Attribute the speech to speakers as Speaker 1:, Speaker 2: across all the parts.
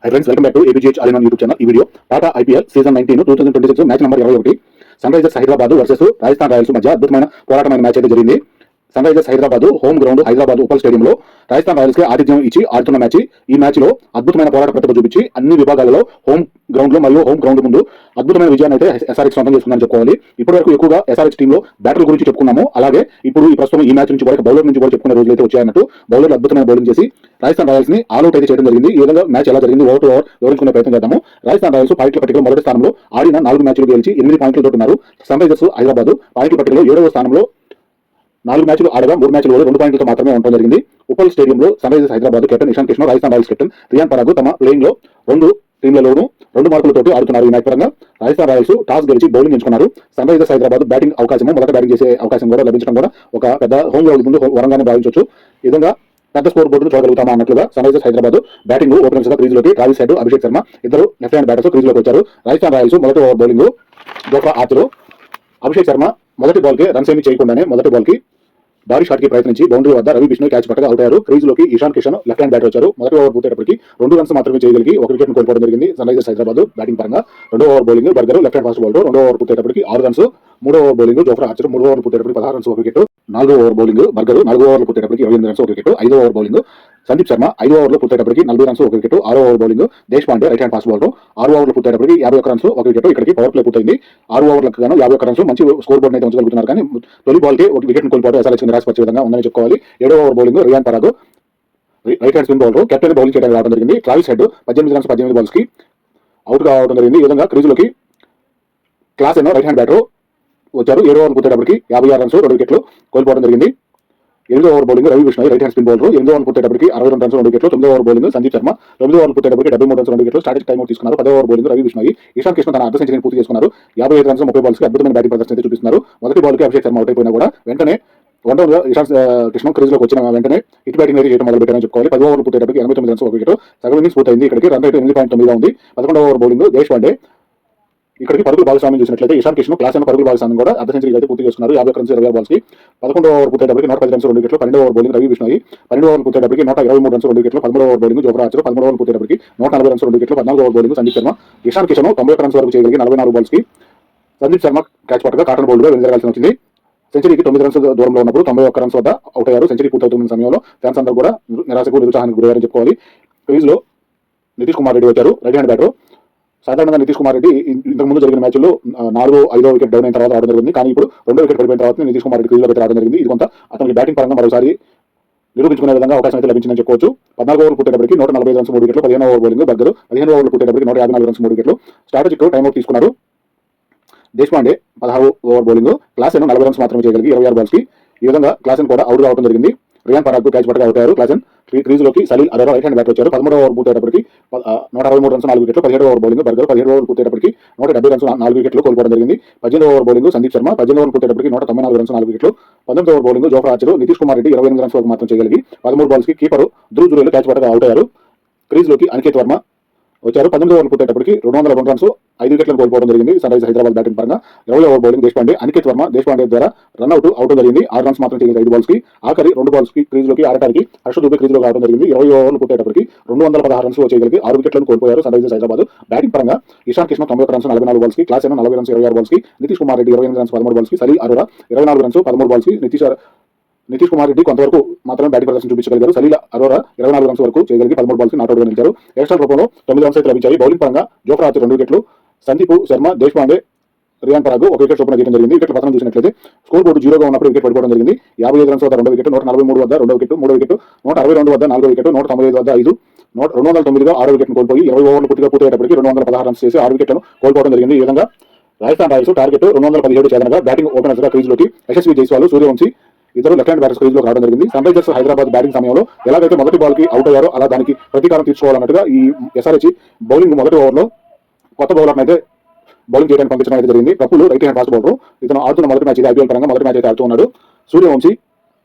Speaker 1: Hi friends, welcome back to APGH All in One YouTube channel. ఈ video Tata IPL season 19 2026 match number 21 sun Risers Hyderabad versus Rajasthan Royals మధ్య అద్భుతమైన పోరాటమైన match అయితే జరిగింది. Sun Risers Hyderabad home ground Hyderabad Uppal స్టేడియంలో Rajasthan Royals కి ఆతిథ్యం ఇచ్చి ఆడుతున్న మ్యాచ్. ఈ మ్యాచ్ లో అద్భుతమైన పోరాట ప్రతిభ చూపించి అన్ని విభాగాలలో హోమ్ గ్రౌండ్ లో మరియు హోమ్ గ్రౌండ్ ముందు అద్భుతమైన విజయాన్ని అయితే ఎస్ఆర్హెచ్ సొంతం చేసుకుందని చెప్పుకోవాలి. ఇప్పటివరకు ఎక్కువగా ఎస్ఆర్హెచ్ టీమ్ లో బ్యాటర్ల గురించి చెప్పుకున్నాము. అలాగే ఇప్పుడు ఈ ప్రస్తుతం ఈ మ్యాచ్ నుంచి కూడా బౌలర్ నుంచి కూడా చెప్పుకునే రోజులు అయితే వచ్చాయన్నట్టు బౌలర్లు అద్భుతమైన బౌలింగ్ చేసి రాజస్థాన్ రాయల్స్ ని ఆల్అౌట్ అయితే చేయడం జరిగింది. ఈ విధంగా మ్యాచ్ ఎలా జరిగింది ఓవర్ టు ఓవర్ వివరించుకునే ప్రయత్నం చేద్దాము. రాజస్థాన్ రాయల్స్ పాయింట్ల పట్టికలో మొదటి స్థానంలో ఆడిన 4 మ్యాచ్లు గెలిచి 8 పాయింట్లతో ఉన్నారు. సన్ రైజర్స్ హైదరాబాద్ పాయింట్ల పట్టికలో 7వ స్థానంలో 4 మ్యాచ్లు ఆడగా 3 మ్యాచ్లు 2 పాయింట్లతో మాత్రమే ఉండడం జరిగింది. ఉప్పల్ స్టేడియంలో sun Risers Hyderabad captain Ishan Kishan, Rajasthan Royals captain Riyan Parag తమ ప్లేయింగ్ లో 2 టీంలలోనూ 2 మార్కులతోటి ఆడుతున్నారు. ఈ మ్యాచ్ పరంగా రాజస్థాన్ రాయల్స్ టాస్ గెలిచి బౌలింగ్ ఎంచుకున్నారు. సన్ రైజర్స్ హైదరాబాద్ బ్యాటింగ్ అవకాశం మొదట బ్యాటింగ్ చేసే అవకాశం కూడా లభించడం కూడా ఒక పెద్ద హోమ్ గ్రౌండ్ ముందు వరంగానే భావించవచ్చు. ఈ విధంగా పెద్ద స్కోర్ బోర్డును చూడగలుగుతామా అన్నట్లుగా sun Risers Hyderabad batting openers గా క్రీజ్ లోకి ట్రావిస్ హెడ్, అభిషేక్ శర్మ ఇద్దరు లెఫ్ట్ హ్యాండ్ బ్యాటర్స్ క్రీజ్ లోకి వచ్చారు. రాజస్థాన్ రాయల్స్ మొదటి over bowling Jofra Archer, Abhishek Sharma మొదటి బాల్ కి రన్స్ ఏమీ చేయకుండానే మొదటి బాల్ కి భారీ షాట్ కి ప్రయత్నించి బౌండరీ వద్ద రవి బిష్ణోయ్ క్యాచ్ పట్టగా అవుట్ అయ్యారు. క్రీజ్ లోకి Ishan Kishan left hand batter వచ్చారు. మొదటి ఓవర్ పూర్తయ్యేటప్పటికి 2 రన్స్ మాత్రమే చేయగలిగి 1 వికెట్ కోల్పోవడం జరిగింది. సన్ రైజర్స్ హైదరాబాద్ బ్యాటింగ్ పరంగా రెండో over bowling Burger left hand fast bowler, రెండో ఓవర్ పూర్తయ్యేటప్పటికి 6 రన్స్. మూడో over bowling Jofra Archer 3 over పూర్తయ్యేటప్పటికి 16 రన్స్ 1 వికెట్. 4వ ఓవర్ బౌలింగ్ బర్గర్ 4 ఓవర్లు పూర్తయ్యేటప్పటికి 28 రన్స్ 1 వికెట్. 5వ ఓవర్ బౌలింగ్ సందీప్ శర్మ 5 ఓవర్లు పూర్తయ్యేటప్పటికి 40 రన్స్ 1 వికెట్. 6వ over bowling Deshpande right hand fast bowler 6 ఓవర్లు పూర్తయ్యేటప్పటికి 51 రన్స్ 1 వికెట్. ఇక్కడికి పవర్ ప్లే పూర్తయింది. 6 ఓవర్లకు గాను 51 రన్స్ మంచి స్కోర్ బోర్డు అయితే ఉంచగలుగుతున్నారు. కానీ తొలి బాల్ కి 1 వికెట్ కోల్పోవడం ఎస్ఆర్హెచ్ నిరాశపరిచే విధంగా ఉందని చెప్పుకోవాలి. 7వ over bowling Riyan Parag right hand spin bowler captain bowling చేయడానికి రావడం జరిగింది. ట్రావిస్ హెడ్ 18 రన్స్ 18 బాల్స్ కి అవుట్ గా అవడం జరిగింది. ఈ విధంగా క్రీజులోకి క్లాస్ రైట్ హ్యాండ్ బ్యాటర్ వచ్చారు. 7 ఓవర్లు పూర్తయ్యేటప్పటికి 56 రన్స్ 2 వికెట్లు కోల్పోవడం జరిగింది. 8వ over bowling Ravi Bishnoi right hand spin bowler 8 ఓవర్లు పూర్తయ్యేటప్పటికి 62 రన్స్ 2 వికెట్లు. 9వ ఓవర్ బౌలింగ్ సందీప్ శర్మ 9 ఓవర్లు పూర్తయ్యేటప్పటికి 73 రన్స్ 2 వికెట్లు స్ట్రాటజిక్ టైమ్ అవుట్ తీసుకున్నారు. 10వ ఓవర్ బౌలింగ్ రవి బిష్ణోయ్ ఇషాన్ కిషన్ తన అర్ధ సెంచరీని పూర్తి చేసుకున్నారు. 55 రన్స్ 30 బాల్స్ కి అద్భుతమైన బ్యాటింగ్ ప్రదర్శన అయితే చూపిస్తున్నారు. మొదటి బాల్ కి అభిషేక్ శర్మ అవుట్ అయిపోయినా కూడా వెంటనే వన్డౌన్ గా ఇషాన్ కృష్ణ క్రీజ్ లోకి వచ్చిన వెంటనే హిట్ బ్యాటింగ్ అయితే చేయడం మొదలు పెట్టారని చెప్పుకోవాలి. 10వ ఓవర్ పూర్తయ్యేటప్పటికి 89 రన్స్ 1 వికెట్. సగం ఇన్నింగ్స్ పూర్తయింది. ఇక్కడికి రన్ రేట్ 8.9 గా ఉంది. 11వ ఓవర్ బౌలింగ్ దేశ్ పాండే ఇక్కడికి పరుగుల భాగస్వామ్యం చూసినట్లయితే ఇషాన్ కిషన్ క్లాస్ అయిన పరుగుల భాగస్వామ్యం కూడా అర్ధ సెంచరీ అయితే పూర్తి చేసుకున్నారు. 51 రన్స్ 26 బాల్స్ కి. 11వ ఓవర్ పూర్తయ్యేటప్పటికి 110 రన్స్ 2 వికెట్లు. 12వ ఓవర్ బౌలింగ్ రవి బిష్ణోయ్ 12వ ఓవర్ పూర్తయ్యేటప్పటికి 123 రన్స్ 2 వికెట్లు. 13వ ఓవర్ బౌలింగ్ జోఫ్రా ఆర్చర్ 13వ ఓవర్ పూర్తయ్యేటప్పటికి 140 రన్స్ 2 వికెట్లు. 14వ over bowling Sandeep Sharma Ishan Kishan 91 runs వరకు చేయగలిగి 44 బాల్స్ కి సందీప్ శర్మ క్యాచ్ పట్టగా కాటన్ బౌల్డ్ గా వెనుజరగాల్సి వచ్చింది. సెంచరీకి 9 రన్స్ దూరంలో ఉన్నప్పుడు 91 రన్స్ వద్ద అవుట్ అయ్యారు. సెంచరీ పూర్తవుతున్న సమయంలో ఫ్యాన్స్ అందరూ కూడా నిరాశకు నిరుత్సాహానికి గురయ్యారని చెప్పుకోవాలి. క్రీజ్ లో నితీష్ కుమార్ రెడ్డి వచ్చారు రైట్ హ్యాండ్ బ్యాటర్. సాధారణంగా నితీష్ కుమార్ రెడ్డి ఇంతకు ముందు జరిగిన మ్యాచ్లో 4-5వ వికెట్ డౌన్ అయిన తర్వాత రావడం జరిగింది. కానీ ఇప్పుడు 2వ వికెట్ పడిపోయిన తర్వాత నితీష్ కుమార్ రెడ్డి క్రీజ్ లో రావడం జరిగింది. ఇది కొంత అతనికి బ్యాటింగ్ పరంగా మరోసారి నిరూపించుకునే విధంగా అవకాశం అయితే లభించిందని చెప్పవచ్చు. 14 ఓవర్లు పూర్తయ్యేటప్పటికి 145 రన్స్ 3 వికెట్లు. 15వ ఓవర్ బౌలింగ్ బర్గర్ 15 ఓవర్లు పూర్తయ్యేటప్పటికి 154 రన్స్ 3 వికెట్లు. స్ట్రాటజిక్ టైమ్ అవుట్ తీసుకున్నారు. దేశ్ పాండే 16వ ఓవర్ బౌలింగ్ క్లాస్ 40 రన్స్ మాత్రమే చేయగలిగి 26 బాల్స్ కి ఈ విధంగా క్లాస్ కూడా అవుట్ అవడం జరిగింది. రియాన్ పరాగ్ క్యాచ్ పట్టగా అవుట్ అయ్యారు. క్లాసెన్ క్రీజ్ లోకి Salil Arora right hand batter వచ్చారు. 13వ ఓవర్ పూర్తయ్యేటప్పటికి 163 రన్స్ 4 వికెట్లు. 17వ ఓవర్ బౌలింగ్ బర్గర్ 17 ఓవర్ పూర్తయ్యేటప్పటికి 170 రన్స్ 4 వికెట్లు కోల్పోవడం జరిగింది. 18వ over bowling Sandeep Sharma 18 over పూర్తయ్యేటప్పటికి 194 రన్స్ 4 వికెట్లు. 19వ over bowling Jofra Archer Nitish Kumar Reddy 28 runs వరకు మాత్రం చేయగలిగి 13 బాల్స్ కి కీపర్ ధ్రువ్ జురేల్ క్యాచ్ పట్టగా అవుట్ అయ్యారు. క్రీజ్ లోకి అనికేత్ వర్మ వచ్చారు. 19 ఓవర్లు పూర్తయ్యేటప్పటికి 202 రన్స్ 5 వికెట్లను కోల్పోవడం జరిగింది. సన్ రైజర్స్ హైదరాబాద్ బ్యాటింగ్ పరంగా 20వ ఓవర్ బౌలింగ్ దేశ్ పాండే అనికేత్ వర్మ దేశ్ పాండే ద్వారా రన్ అవుట్ జరిగింది. 6 రన్స్ మాత్రం చేయగలిగి 5 బాల్స్ కి ఆఖరి 2 బాల్స్ కి క్రీజ్ లోకి ఆడటానికి హర్ష దూబే క్రీజ్ లోకి రావడం జరిగింది. 20 ఓవర్లు పూర్తయ్యేటప్పటికి 216 రన్స్ చేయగలిగి 6 వికెట్లను కోల్పోయారు. సన్ రైజర్స్ హైదరాబాద్ బ్యాటింగ్ పరంగా ఇషాన్ కిషన్ 91 రన్స్ 44 బాల్స్ కి, క్లాస్ 40 రన్స్ 26 బాల్స్ కి, నితీష్ కుమార్ రెడ్డి 28 రన్స్ 13 బాల్స్ కి, సలీల్ అరోరా 24 రన్స్ 13 బాల్స్ కి, నితీష్ కుమార్ రెడ్డి కొంతవరకు మాత్రమే బ్యాటింగ్ ప్రదర్శన చూపించగలిగారు. సలీల్ అరోరా 24 రన్స్ వరకు చేయగలిగి 13 బాల్స్ కి నాట్అవుట్ గా నిలిచారు. ఎక్స్ట్రా రూపంలో 9 రన్స్ అయితే లభించాయి. బౌలింగ్ పరంగా జోఫ్రా ఆర్చర్ 2 వికెట్లు, సందీప్ శర్మ దేశ్ పాండే రియాన్ పరాగ్ 1 వికెట్ చొప్పున చేయడం జరిగింది. వికెట్ పతనం చూసినట్లయితే స్కోర్ బోర్డు 0గా ఉన్నప్పుడు వికెట్ పడిపోవడం జరిగింది. 55 రన్స్ వద్ద 2 వికెట్, 143 వద్ద 2 వికెట్, 3 వికెట్, 162 వద్ద 4 వికెట్, 195 వద్ద 5, 209గా 6 వికెట్ కోల్పోయి 20 ఓవర్లు పూర్తయ్యేటప్పటికి 216 రన్స్ చేసి 6 వికెట్లను కోల్పోవడం జరిగింది. ఈ విధంగా రాజస్థాన్ రాయల్స్ టార్గెట్ 217 చేదనగా బ్యాటింగ్ ఓపెనర్స్ గా క్రీజ్ లోకి యశస్వి జైస్వాల్, సూర్యవంశీ ఇద్దరు లెఫ్ట్ హ్యాండ్ బ్యాటర్స్ క్రీజ్ లో రావడం జరిగింది. సన్ రైజర్స్ హైదరాబాద్ బ్యాటింగ్ సమయంలో ఎలాగైతే మొదటి బాల్ కి అవుట్ అయ్యారో అలా దానికి ప్రతీకారం తీర్చుకోవాలన్నట్టుగా ఈ ఎస్ఆర్హెచ్ బౌలింగ్ మొదటి ఓవర్లో కొత్త బౌలర్ అయితే బౌలింగ్ చేయడానికి పంపించడం అయితే జరిగింది. Praful right hand fast bowler ఇతను ఆడుతున్న మొదటి మ్యాచ్ ఐపీఎల్ పరంగా మొదటి మ్యాచ్ అయితే ఆడుతూ ఉన్నాడు. సూర్యవంశీ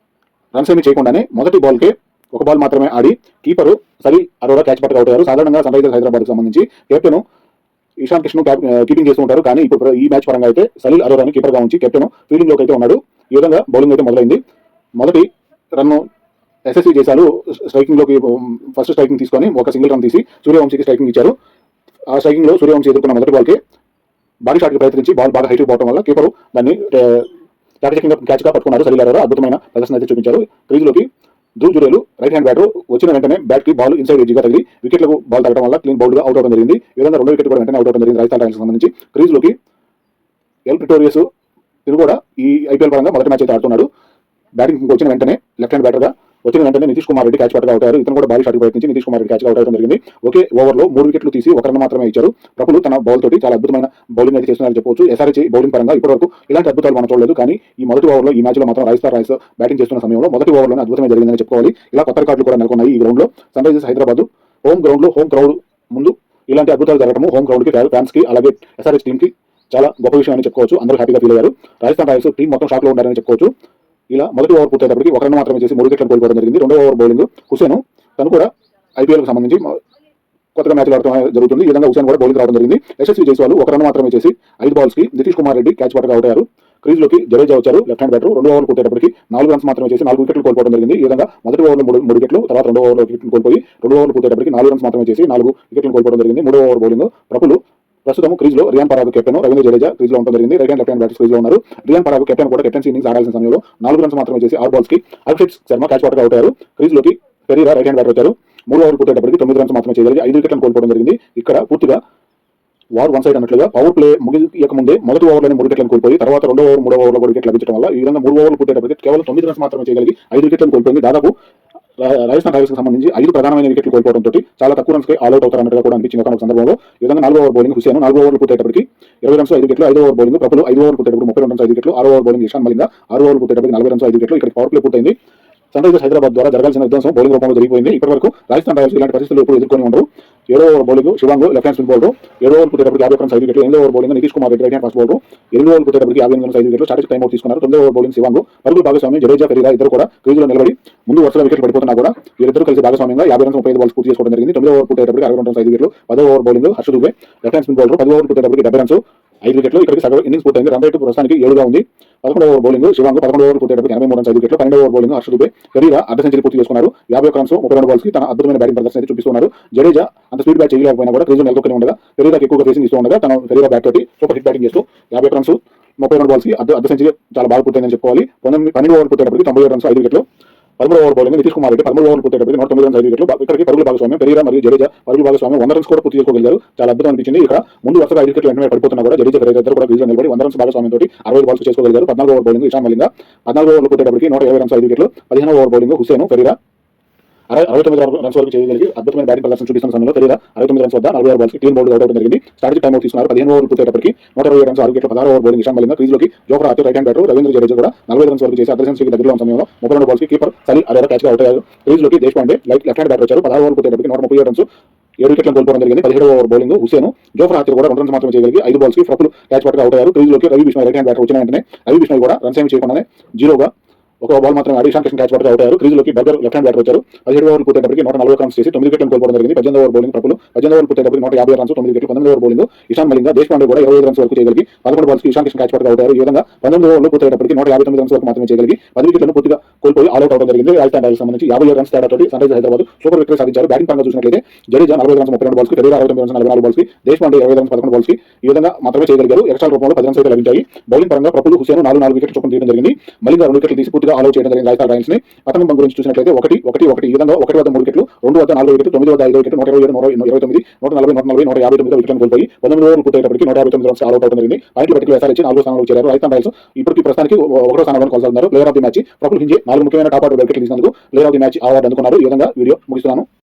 Speaker 1: రన్స్ ఏమీ చేయకుండానే మొదటి బాల్ కే 1 బాల్ మాత్రమే ఆడి కీపర్ సలీల్ అరోరా క్యాచ్ పట్టగా అవుట్ అయ్యారు. సాధారణంగా సన్ రైజర్స్ హైదరాబాద్ కి సంబంధించి కెప్టెన్ ఇషాన్ కిషన్ కీపింగ్ చేస్తూ ఉంటారు. కానీ ఇప్పుడు ఈ మ్యాచ్ పరంగా అయితే సలీల్ అరోరాని కీపర్ గా ఉంచి కెప్టెన్ ఫీల్డింగ్ లోకి అయితే ఉన్నాడు. ఈ విధంగా బౌలింగ్ అయితే మొదలైంది. మొదటి రన్ను ఎస్ఎస్వి జైసాలు స్ట్రైకింగ్ లోకి ఫస్ట్ స్ట్రైకింగ్ తీసుకొని ఒక సింగిల్ రన్ తీసి సూర్యవంశీకి స్ట్రైకింగ్ ఇచ్చారు. ఆ స్ట్రైకింగ్ లో సూర్యవంశీ ఎదుర్కొన్న మొదటి బాల్ కి బాడీ షాట్ కి ప్రయత్నించి బాల్ బాగా హైట్ పోవడం వల్ల కీపర్ దాన్ని క్యాచ్ గా పట్టుకున్నారు. సరిగారు అద్భుతమైన ప్రదర్శన అయితే చూపించారు. క్రీజ్ లోకి ధ్రువ్ జురేలు రైట్ హ్యాండ్ బ్యాటర్ వచ్చిన వెంటనే బ్యాట్ కి బాల్ ఇన్సైడ్ ఎడ్జ్ గా తగిలి వికెట్లకు బాల్ తగ్గడం వల్ల క్లీన్ బౌల్డ్ గా అవుట్ అవడం జరిగింది. ఈ విధంగా రెండో వికెట్ కూడా వెంటనే అవుట్ అవడం జరిగింది రాజస్థాన్ రాయల్స్ సంబంధించి. క్రీజ్ లోకి ఎల్ ప్రిటోరియస్ ఇది కూడా ఈ ఐపీఎల్ పరంగా మొదటి మ్యాచ్ అయితే ఆడుతున్నాడు. బ్యాటింగ్ వచ్చిన వెంటనే లెఫ్ట్ హ్యాండ్ బ్యాటర్ గా వచ్చిన వెంటనే నితీష్ కుమార్ రెడ్డి క్యాచ్ పట్టుగా అవుట్ అయ్యారు. ఇతను కూడా భారీ షాట్ ప్రయత్నించి నితీష్ కుమార్ రెడ్డి క్యాచ్ అవుట్ అవడం జరిగింది. ఒకే ఓవర్ లో 3 వికెట్లు తీసి 1 రన్ మాత్రమే ఇచ్చారు. ప్రపులు తన బౌల్ తోటి చాలా అద్భుతమైన బౌలింగ్ అయితే చేస్తున్నారని చెప్పవచ్చు. ఎస్ఆర్హెచ్ బౌలింగ్ పరంగా ఇప్పటివరకు ఇలాంటి అద్భుతాలు మనం చూడలేదు. కానీ ఈ మొదటి ఓవర్ లో ఈ మ్యాచ్ లో మాత్రం రాజస్థాన్ రాయల్స్ బ్యాటింగ్ చేస్తున్న సమయంలో మొదటి ఓవర్ లోనే అద్భుతమైన జరిగిందని చెప్పుకోవాలి. ఇలా కొత్త రికార్డులు కూడా నెలకొన్నాయి ఈ గ్రౌండ్ లో. Sun Risers Hyderabad home ground లో హోమ్ క్రౌడ్ ముందు ఇలాంటి అద్భుతాలు జరగడం హోమ్ గ్రౌండ్ కి ఫ్యాన్స్ కి అలాగే ఎస్ఆర్హెచ్ టీమ్ కి చాలా గొప్ప విషయం అని చెప్పుకోవచ్చు. అందరూ హ్యాపీగా ఫీల్ అయ్యారు. రాజస్థాన్ రాయల్స్ టీం మొత్తం షాక్ లో ఉండాలని చెప్పుకోవచ్చు. ఇలా మొదటి ఓవర్ పూర్తయ్యేటప్పటికి 1 రన్ మాత్రమే చేసి 3 వికెట్లను కోల్పోవడం జరిగింది. రెండో ఓవర్ బౌలింగ్ హుసేన్ తను కూడా ఐపీఎల్ కు సంబంధించి కొత్తగా మ్యాచ్లు ఆడటం జరుగుతుంది. ఈ విధంగా హుసేన్ కూడా బౌలింగ్ రావడం జరిగింది. యశస్వి జైస్వాల్ 1 రన్ మాత్రమే చేసి 5 బాల్స్ కి నితీష్ కుమార్ రెడ్డి క్యాచ్ పట్టుగా అవుట్ అయ్యారు. క్రీజ్ లోకి జడేజా వచ్చారు లెఫ్ట్ హ్యాండ్ బ్యాటర్. రెండో ఓవర్ పూర్తయ్యేటప్పటికి 4 రన్స్ మాత్రమే చేసి 4 వికెట్లు కోల్పోవడం జరిగింది. ఈ విధంగా మొదటి ఓవర్ లో 3 వికెట్లు, తర్వాత రెండో ఓవర్ లో వికెట్లు కోల్పోయి రెండో ఓవర్ పూర్తయ్యేటప్పటికి 4 రన్స్ మాత్రమే చేసి 4 వికెట్లు కోల్పోవడం జరిగింది. మూడో ఓవర్ బౌలింగ్ ప్రపులు ప్రస్తుతం క్రీజ్ లో రియాన్ పరాగ్ కెప్టెన్, రవీంద్ర జడేజా క్రీజ్ లో ఉండడం జరిగింది. Right hand left hand batters crease లో ఉన్నారు. రియాన్ పరాగ్ కెప్టెన్ కూడా కెప్టెన్సీ ఇన్నింగ్స్ ఆడాల్సిన సమయంలో 4 రన్స్ మాత్రమే చేసి 6 బాల్స్ కి అభిషేక్ శర్మ క్యాచ్ పట్టుగా అవుట్ అయ్యారు. క్రీజ్ లోకి పెరీరా రైట్ హ్యాండ్ బ్యాటర్ వచ్చారు. 3 ఓవర్ పూర్తయ్యేటప్పటికి 9 రన్స్ మాత్రమే చేయగలిగి 5 వికెట్లను కోల్పోవడం జరిగింది. ఇక్కడ పూర్తిగా వార్ వన్ సైడ్ అన్నట్లుగా పవర్ ప్లే ముగియక ముందే మొదటి ఓవర్లోనే 3 వికెట్లను కోల్పోయి తర్వాత రెండో ఓవర్, మూడో ఓవర్లో 3 వికెట్లు లభించడం వల్ల ఈ విధంగా 3 ఓవర్లు పూర్తయ్యేటప్పటికి కేవలం 9 రన్స్ మాత్రమే చేయగలిగి 5 వికెట్లను కోల్పోయింది. దాదాపు రాజస్థాన్ రాయల్స్ కి సంబంధించి 5 ప్రధానమైన వికెట్లు కోల్పోవడంతో చాలా తక్కువ రన్స్ కి ఆల్అౌట్ అవుతారన్నట్టుగా కూడా అనిపించింది ఒక సందర్భంలో. ఈ విధంగా 4 ఓవర్ బౌలింగ్ హుసేన్ 4 ఓవర్లు పూర్తయ్యేటప్పటికి 20 రన్స్ 5 వికెట్లు, 5 ఓవర్ బౌలింగ్ ప్రపులు 5 ఓవర్ పూర్తయ్యేటప్పుడు 32 రన్స్ 5 వికెట్లు, 6 over bowling Ishan Malinga 6 over పూర్తయ్యేటప్పటికి 40 రన్స్ 5 వికెట్లు. ఇక్కడ పవర్ ప్లే పూర్తయింది. సన్ రైజర్స్ హైదరాబాద్ ద్వారా జరగాల్సిన విధ్వంసం బౌలింగ్ రూపంలో జరిగిపోయింది. ఇప్పటివరకు రాజస్థాన్ రాయల్స్ ఇలాంటి పరిస్థితులు ఎప్పుడు ఎదుర్కొని ఉండరు. 7వ over bowling Shivang left hand spin bowler 7 over పూర్తయ్యేటప్పటికి 50 రన్స్ 5 వికెట్లు. 8వ over bowling Nitish Kumar Reddy right hand fast bowler 8 over పూర్తయ్యేటప్పటికి 58 రన్స్ 5 వికెట్లు. స్ట్రాటజిక్ టైం అవుట్ తీసుకున్నారు. 9వ ఓవర్ బౌలింగ్ శివాంగ్ పరుగుల భాగస్వామి జడేజా, పెరీరా ఇద్దరు కూడా క్రీజులో నిలబడి ముందు వరుసలో వికెట్లు పడిపోతున్నా కూడా వీరిద్దరు కలిసి భాగస్వామ్యంగా 50 రన్స్ 35 బాల్స్ పూర్తి చేసుకోవడం జరిగింది. 9వ ఓవర్ పూర్తయ్యేటప్పటికి 62 రన్స్ 5 వికెట్లు. 10వ over bowling Harsh Dubey left hand spin bowler 10 over పూర్తయ్యేటప్పటికి 70 రన్స్ 5 వికెట్లు. ఇక్కడికి సగం ఇన్నింగ్స్ పూర్తయింది. రన్ రేటు ప్రస్తుతానికి 7గా ఉంది. 11వ ఓవర్ బౌలింగ్ శివాంగ్ 11వ ఓవర్ పూర్తయ్యేటప్పటికి 83 రన్స్ 5 వికెట్లు. 12వ ఓవర్ బౌలింగ్ హర్ష దుబే పెరీరా అర్ధ సెంచరీ పూర్తి చేసుకున్నారు. 51 రన్స్ 32 బాల్స్ కి తన అద్భుతమైన బ్యాటింగ్ ప్రదర్శన అయితే చూపిస్తున్నారు. జడేజా అంత స్పీడ్ బ్యాట్ చేయలేకపోయినా కూడా క్రీజులో నెలకొని ఉండగా పెరీరాకి ఎక్కువగా ఫేసింగ్ ఇస్తూ ఉండగా తన పెరీరా బ్యాట్ తోటి సూపర్ హిట్ బ్యాటింగ్ చేస్తూ 51 రన్స్ 32 బాల్స్ కి అర్ధ సెంచరీ చాలా బాగా పూర్తయిందని చెప్పుకోవాలి. 12వ ఓవర్ పూర్తయ్యేటప్పటికి 97 రన్స్ 5 వికెట్లు. 13వ ఓవర్ బౌలింగ్ నితీష్ కుమార్ రెడ్డి 13వ ఓవర్ పూర్తయ్యేటప్పటికి 109 రన్స్ 5 వికెట్లు. ఇక్కడికి పరుగుల భాగస్వామ్యం పెరీరా మరియు జడేజా పరుగుల భాగస్వామ్యం 100 రన్స్ కూడా పూర్తి చేసుకోగలిగారు. చాలా అద్భుతం అనిపించింది. ఇక్కడ ముందు వరుసగా 5 వికెట్లు వెంటనే పడిపోతున్నా కూడా జడేజా, పెరీరా ఇద్దరు కూడా క్రీజులో నిలబడి 100 రన్స్ భాగస్వామ్యం తోటి 60 బాల్స్ చేసుకోగలిగారు. 14వ ఓవర్ బౌలింగ్ ఇషాన్ మలింగా 14వ ఓవర్ పూర్తయ్యేటప్పటికి 120 రన్స్ 5 వికెట్లు. 15వ over bowling Hussain Perera 69 runs వరకు చేయగలిగి అద్భుతమైన బ్యాటింగ్ ప్రదర్శన చూపిస్తున్న సమయంలో పెరీరా 69 రన్స్ వద్ద 46 బాల్స్ కి క్లీన్ బౌల్డ్ అవుట్ అవడం జరిగింది. స్ట్రాటజిక్ టైం అవుట్ తీసుకున్నారు. 15 ఓవర్ పూర్తయ్యేటప్పటికి 120 రన్స్ 6 వికెట్లు. 16వ over bowling Ishan Malinga crease లోకి Jofra Archer right hand batter Ravindra Jadeja కూడా 40 రన్స్ వరకు చేసి అర్ధ సెంచరీకి దగ్గరలో ఉన్న సమయంలో 32 బాల్స్ కి కీపర్ సలీల్ అరేరా క్యాచ్ గా అవుట్ అయ్యారు. క్రీజ్ లోకి దేశ్ పాండే లెఫ్ట్ హ్యాండ్ బ్యాటర్ వచ్చారు. 16 ఓవర్ పూర్తయ్యేటప్పటికి 137 రన్స్ 7 వికెట్లను కోల్పోవడం జరిగింది. 17వ over bowling Hussain Jofra Archer కూడా 2 రన్స్ మాత్రమే చేయగలిగి 5 బాల్స్ కి ప్రపులు క్యాచ్ పట్టుగా అవుట్ అయ్యారు. క్రీజ్ లోకి Ravi Bishnoi right hand batter వచ్చిన వెంటనే రవి బిష్ణోయ్ కూడా రన్స్ ఏమి చేయకుండానే జీరోగా ఒక బాల్ మాత్రం ఆడి ఇషాన్ కిషన్ క్యాచ్ పట్టుగా అవుట్ అయ్యారు. క్రీజులోకి బర్గర్ లెఫ్ట్ హ్యాండ్ బ్యాటర్ వచ్చారు. 17 ఓవర్లు పూర్తయ్యేటప్పటికి 140 రన్స్ చేసి 9 వికెట్లను కోల్పోవడం జరిగింది. 18వ ఓవర్ బౌలింగ్ ప్రపులు 18 ఓవర్లు పూర్తయ్యేటప్పటికి 150 రన్స్ 9 వికెట్లు. 19వ ఓవర్ బౌలింగ్ ఇషాన్ మలింగా దేశ్ పాండే కూడా 25 రన్స్ వరకు చేయగలిగి 11 బాల్స్ కి ఇషాన్ కిషన్ క్యాచ్ పట్టుగా అవుట్ అయ్యారు. ఈ విధంగా 19వ ఓవర్లు పూర్తయ్యేటప్పటికి 159 రన్స్ వరకు మాత్రమే చేయగలిగి 10 వికెట్లను పూర్తిగా కోల్పోయి ఆల్అౌట్ అవడం జరిగింది. రాజస్థాన్ రాయల్స్ సంబంధించి 57 రన్స్ తేడాతో sun Risers Hyderabad super victory సాధించారు. బ్యాటింగ్ పరంగా చూసినట్లయితే జడేజా 40 రన్స్ 32 బాల్స్ కి, పెరీరా 69 రన్స్ 44 బాల్స్ కి, దేశ్ పాండే 20 రన్స్ 11 బాల్స్ కి ఈ విధంగా మాత్రమే చేయగలిగారు. ఎక్స్ట్రా రూపంలో 10 రన్స్ అయితే లభించాయి. బౌలింగ్ పరంగా ప్రపులు హుసేన్ 4 వికెట్లు చొప్పున తీయడం జరిగింది. మలింగా 2 వికెట్లు తీసి పూర్తిగా ఆల్అౌట్ చేయడం జరిగింది రాజస్థాన్ రాయల్స్ ని. పతనం గురించి చూసినట్లయితే 1-1-1 ఈ విధంగా 1 వద్ద 3 వికెట్లు, 2 వద్ద 4 వికెట్లు, 9 వద్ద 5 వికెట్లు, 127, 129, 140, 159 వికెట్లను కోల్పోయి 19 ఓవర్లు పూర్తయ్యేటప్పటికి 159 రన్స్ ఆల్అౌట్ అవడం జరిగింది. పాయింట్ల పట్టికలో ఎస్ఆర్హెచ్ 4వ స్థానంలో చేరారు. రాజస్థాన్ రాయల్స్ ఇప్పటికి ప్రస్తుతానికి 1వ స్థానంలో కొనసాగుతున్నారు. Player of the match Praful Hinge 4 ముఖ్యమైన టాప్ ఆర్డర్ వికెట్లు తీసినందుకు player of the match award అందుకున్నారు. ఈ విధంగా వీడియో ముగిస్తున్నాను.